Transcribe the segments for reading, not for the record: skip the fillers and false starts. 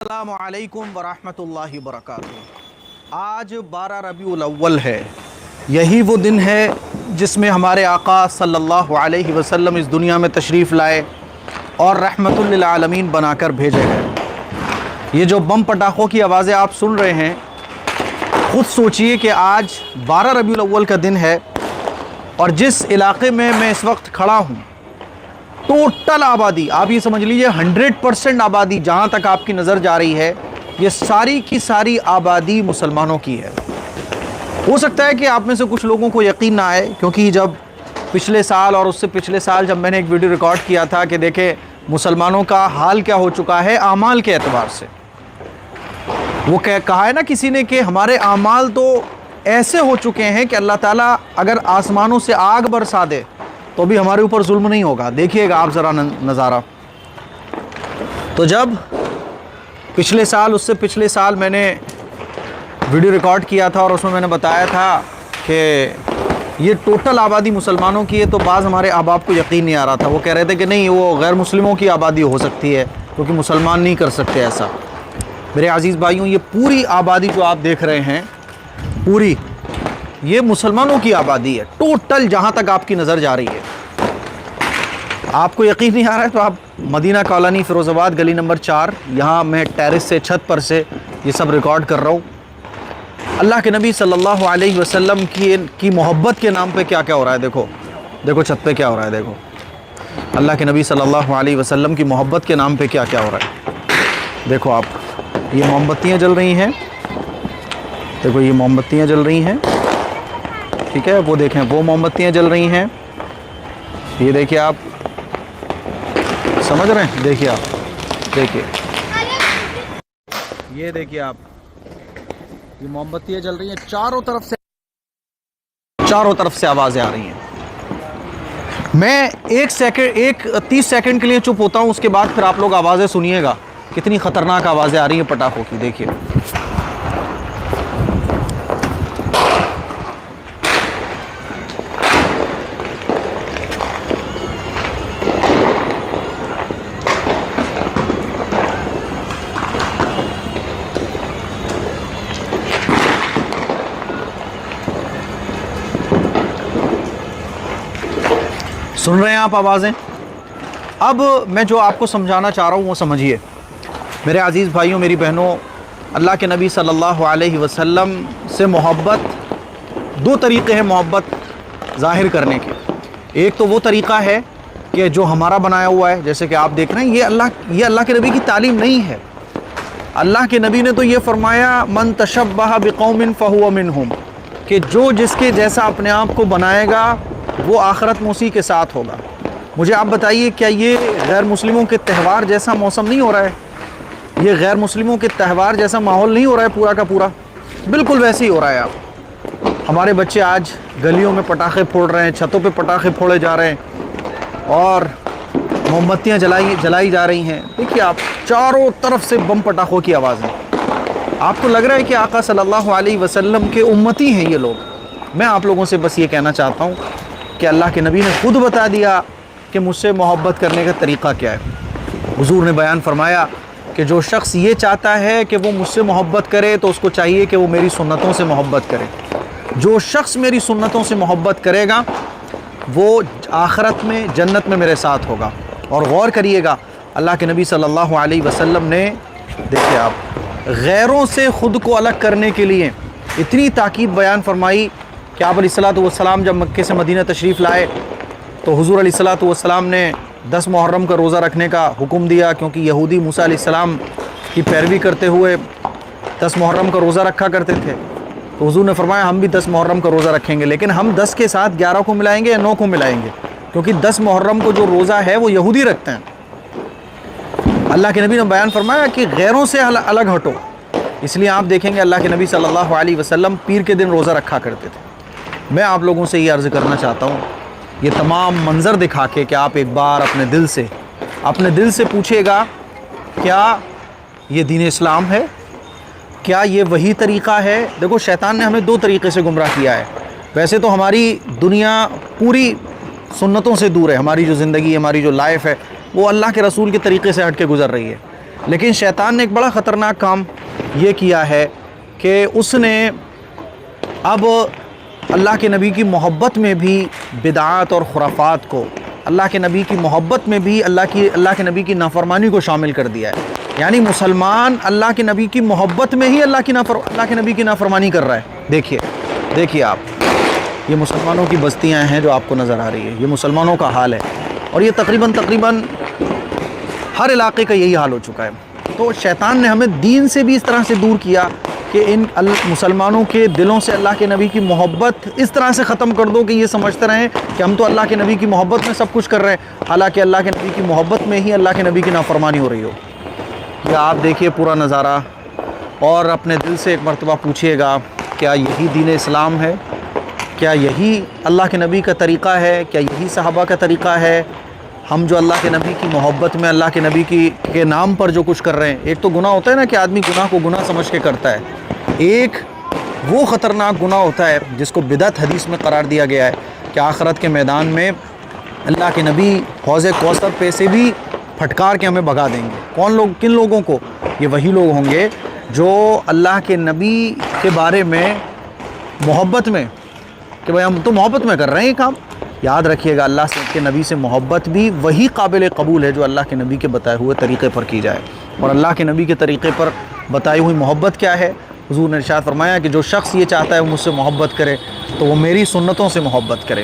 السلام علیکم ورحمۃ اللہ وبرکاتہ۔ آج 12 ربیع الاول ہے۔ یہی وہ دن ہے جس میں ہمارے آقا صلی اللہ علیہ وسلم اس دنیا میں تشریف لائے اور رحمت للعالمین بنا کر بھیجے گئے۔ یہ جو بم پٹاخوں کی آوازیں آپ سن رہے ہیں، خود سوچئے کہ آج 12 ربیع الاول کا دن ہے اور جس علاقے میں اس وقت کھڑا ہوں، ٹوٹل آبادی، آپ یہ سمجھ لیجئے 100% آبادی جہاں تک آپ کی نظر جا رہی ہے، یہ ساری کی ساری آبادی مسلمانوں کی ہے۔ ہو سکتا ہے کہ آپ میں سے کچھ لوگوں کو یقین نہ آئے، کیونکہ جب پچھلے سال اور اس سے پچھلے سال جب میں نے ایک ویڈیو ریکارڈ کیا تھا کہ دیکھیں مسلمانوں کا حال کیا ہو چکا ہے اعمال کے اعتبار سے، وہ کہا ہے نا کسی نے کہ ہمارے اعمال تو ایسے ہو چکے ہیں کہ اللہ تعالیٰ اگر آسمانوں سے آگ برسا دے تو بھی ہمارے اوپر ظلم نہیں ہوگا۔ دیکھیے گا آپ ذرا نظارہ۔ تو جب پچھلے سال اس سے پچھلے سال میں نے ویڈیو ریکارڈ کیا تھا اور اس میں نے بتایا تھا کہ یہ ٹوٹل آبادی مسلمانوں کی ہے، تو بعض ہمارے احباب کو یقین نہیں آ رہا تھا۔ وہ کہہ رہے تھے کہ نہیں، وہ غیر مسلموں کی آبادی ہو سکتی ہے کیونکہ مسلمان نہیں کر سکتے ایسا۔ میرے عزیز بھائیوں، یہ پوری آبادی جو آپ دیکھ رہے ہیں، پوری یہ مسلمانوں کی آبادی ہے، ٹوٹل جہاں تک آپ کی نظر جا رہی ہے۔ آپ کو یقین نہیں آ رہا ہے تو آپ مدینہ کالونی فیروز آباد گلی نمبر 4، یہاں میں ٹیرس سے، چھت پر سے یہ سب ریکارڈ کر رہا ہوں۔ اللہ کے نبی صلی اللہ علیہ وسلم کی محبت کے نام پہ کیا کیا ہو رہا ہے، دیکھو چھت پہ کیا ہو رہا ہے، دیکھو اللہ کے نبی صلی اللہ علیہ وسلم کی محبت کے نام پہ کیا کیا ہو رہا ہے۔ دیکھو آپ، یہ موم بتیاں جل رہی ہیں، دیکھو یہ موم بتیاں جل رہی ہیں، ٹھیک ہے، وہ دیکھیں وہ موم بتیاں جل رہی ہیں، یہ دیکھیں آپ سمجھ رہے ہیں، دیکھیں آپ، دیکھیں یہ دیکھیں آپ، یہ موم بتیاں جل رہی ہیں، چاروں طرف سے آوازیں آ رہی ہیں۔ میں ایک 30 سیکنڈ کے لیے چپ ہوتا ہوں، اس کے بعد پھر آپ لوگ آوازیں سنیے گا، کتنی خطرناک آوازیں آ رہی ہیں پٹاخوں کی، دیکھیے۔ سن رہے ہیں آپ آوازیں؟ اب میں جو آپ کو سمجھانا چاہ رہا ہوں وہ سمجھیے میرے عزیز بھائیوں، میری بہنوں۔ اللہ کے نبی صلی اللہ علیہ وسلم سے محبت، دو طریقے ہیں محبت ظاہر کرنے کے۔ ایک تو وہ طریقہ ہے کہ جو ہمارا بنایا ہوا ہے، جیسے کہ آپ دیکھ رہے ہیں، یہ اللہ کے نبی کی تعلیم نہیں ہے۔ اللہ کے نبی نے تو یہ فرمایا من تشبہ بقوم فہو منہم، کہ جو جس کے جیسا اپنے آپ کو بنائے گا وہ آخرت میں اسی کے ساتھ ہوگا۔ مجھے آپ بتائیے، کیا یہ غیر مسلموں کے تہوار جیسا موسم نہیں ہو رہا ہے؟ یہ غیر مسلموں کے تہوار جیسا ماحول نہیں ہو رہا ہے پورا کا پورا؟ بالکل ویسے ہی ہو رہا ہے۔ آپ ہمارے بچے آج گلیوں میں پٹاخے پھوڑ رہے ہیں، چھتوں پہ پٹاخے پھوڑے جا رہے ہیں اور موم بتیاں جلائی جا رہی ہیں۔ دیکھیے آپ، چاروں طرف سے بم پٹاخوں کی آوازیں۔ آپ کو لگ رہا ہے کہ آقا صلی اللہ علیہ وسلم کے امتی ہیں یہ لوگ؟ میں آپ لوگوں سے بس یہ کہنا چاہتا ہوں کہ اللہ کے نبی نے خود بتا دیا کہ مجھ سے محبت کرنے کا طریقہ کیا ہے۔ حضور نے بیان فرمایا کہ جو شخص یہ چاہتا ہے کہ وہ مجھ سے محبت کرے تو اس کو چاہیے کہ وہ میری سنتوں سے محبت کرے۔ جو شخص میری سنتوں سے محبت کرے گا وہ آخرت میں جنت میں میرے ساتھ ہوگا۔ اور غور کریے گا، اللہ کے نبی صلی اللہ علیہ وسلم نے، دیکھیں آپ، غیروں سے خود کو الگ کرنے کے لیے اتنی تاکید بیان فرمائی کہ آپ علیہ الصلوۃ والسلام جب مکے سے مدینہ تشریف لائے تو حضور علیہ الصلوۃ والسلام نے 10 محرم کا روزہ رکھنے کا حکم دیا، کیونکہ یہودی موسیٰ علیہ السلام کی پیروی کرتے ہوئے 10 محرم کا روزہ رکھا کرتے تھے۔ تو حضور نے فرمایا ہم بھی 10 محرم کا روزہ رکھیں گے، لیکن ہم 10 کے ساتھ 11 کو ملائیں گے یا 9 کو ملائیں گے، کیونکہ 10 محرم کو جو روزہ ہے وہ یہودی رکھتے ہیں۔ اللہ کے نبی نے بیان فرمایا کہ غیروں سے الگ ہٹو، اس لیے آپ دیکھیں گے اللہ کے نبی صلی اللہ علیہ وسلم پیر کے دن روزہ رکھا کرتے تھے۔ میں آپ لوگوں سے یہ عرض کرنا چاہتا ہوں، یہ تمام منظر دکھا کے کہ آپ ایک بار اپنے دل سے پوچھے گا، کیا یہ دین اسلام ہے؟ کیا یہ وہی طریقہ ہے؟ دیکھو شیطان نے ہمیں دو طریقے سے گمراہ کیا ہے۔ ویسے تو ہماری دنیا پوری سنتوں سے دور ہے، ہماری جو زندگی، ہماری جو لائف ہے وہ اللہ کے رسول کے طریقے سے ہٹ کے گزر رہی ہے، لیکن شیطان نے ایک بڑا خطرناک کام یہ کیا ہے کہ اس نے اب اللہ کے نبی کی محبت میں بھی بدعات اور خرافات کو، اللہ کے نبی کی محبت میں بھی اللہ کے نبی کی نافرمانی کو شامل کر دیا ہے۔ یعنی مسلمان اللہ کے نبی کی محبت میں ہی اللہ کے نبی کی نافرمانی کر رہا ہے۔ دیکھیے آپ، یہ مسلمانوں کی بستیاں ہیں جو آپ کو نظر آ رہی ہے، یہ مسلمانوں کا حال ہے، اور یہ تقریباً ہر علاقے کا یہی حال ہو چکا ہے۔ تو شیطان نے ہمیں دین سے بھی اس طرح سے دور کیا کہ ان مسلمانوں کے دلوں سے اللہ کے نبی کی محبت اس طرح سے ختم کر دو کہ یہ سمجھتے رہیں کہ ہم تو اللہ کے نبی کی محبت میں سب کچھ کر رہے ہیں، حالانکہ اللہ کے نبی کی محبت میں ہی اللہ کے نبی کی نافرمانی ہو رہی ہو۔ یہ آپ دیکھیے پورا نظارہ، اور اپنے دل سے ایک مرتبہ پوچھیے گا، کیا یہی دین اسلام ہے؟ کیا یہی اللہ کے نبی کا طریقہ ہے؟ کیا یہی صحابہ کا طریقہ ہے؟ ہم جو اللہ کے نبی کی محبت میں اللہ کے نبی کے نام پر جو کچھ کر رہے ہیں، ایک تو گناہ ہوتا ہے نا کہ آدمی گناہ کو گناہ سمجھ کے کرتا ہے، ایک وہ خطرناک گناہ ہوتا ہے جس کو بدعت حدیث میں قرار دیا گیا ہے کہ آخرت کے میدان میں اللہ کے نبی حوض کوثر پہ سے بھی پھٹکار کے ہمیں بھگا دیں گے۔ کن لوگوں کو؟ یہ وہی لوگ ہوں گے جو اللہ کے نبی کے بارے میں محبت میں، کہ بھائی ہم تو محبت میں کر رہے ہیں یہ کام۔ یاد رکھیے گا، اللہ کے نبی سے محبت بھی وہی قابل قبول ہے جو اللہ کے نبی کے بتائے ہوئے طریقے پر کی جائے۔ اور اللہ کے نبی کے طریقے پر بتائی ہوئی محبت کیا ہے؟ حضور نے ارشاد فرمایا کہ جو شخص یہ چاہتا ہے وہ مجھ سے محبت کرے تو وہ میری سنتوں سے محبت کرے۔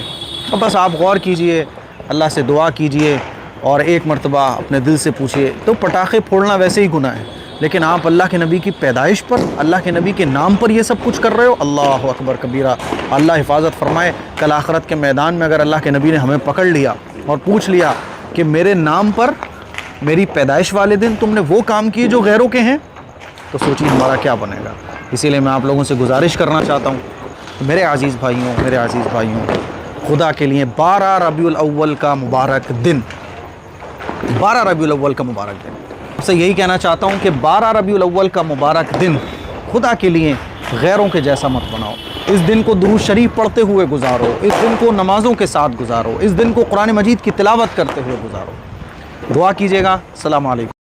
اب بس آپ غور کیجئے، اللہ سے دعا کیجئے، اور ایک مرتبہ اپنے دل سے پوچھئے۔ تو پٹاخے پھوڑنا ویسے ہی گناہ ہے، لیکن آپ اللہ کے نبی کی پیدائش پر، اللہ کے نبی کے نام پر یہ سب کچھ کر رہے ہو، اللہ اکبر کبیرہ۔ اللہ حفاظت فرمائے، کل آخرت کے میدان میں اگر اللہ کے نبی نے ہمیں پکڑ لیا اور پوچھ لیا کہ میرے نام پر میری پیدائش والے دن تم نے وہ کام کیے جو غیروں کے ہیں، تو سوچیے ہمارا کیا بنے گا۔ اسی لیے میں آپ لوگوں سے گزارش کرنا چاہتا ہوں، میرے عزیز بھائیوں، خدا کے لیے 12 ربیع الاول کا مبارک دن، 12 ربیع الاول کا مبارک دن، آپ سے یہی کہنا چاہتا ہوں کہ 12 ربیع الاول کا مبارک دن خدا کے لیے غیروں کے جیسا مت بناؤ۔ اس دن کو درود شریف پڑھتے ہوئے گزارو، اس دن کو نمازوں کے ساتھ گزارو، اس دن کو قرآن مجید کی تلاوت کرتے ہوئے گزارو۔ دعا کیجیے گا۔ السلام علیکم۔